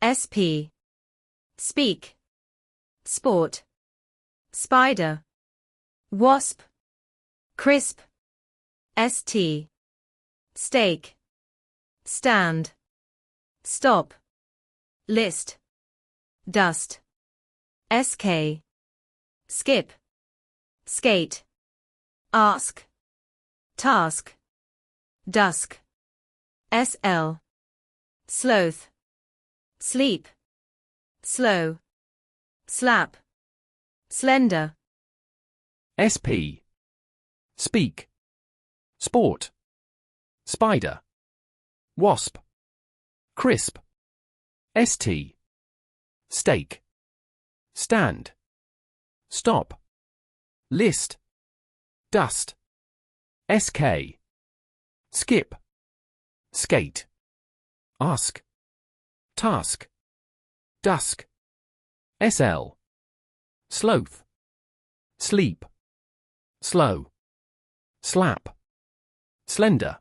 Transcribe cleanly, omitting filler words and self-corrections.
sp, speak, sport, spider, wasp, crisp, st, steak, stand, stop, list, dust, sk, skip, skate, ask, task, dusk, sl, sloth, sleep, slow, slap, slender, sp, speak, sport, spider, wasp, crisp, st, steak, stand, stop, list, dust, sk, skip, skate, ask, task, dusk, sl, sloth, sleep, slow, slap, slender.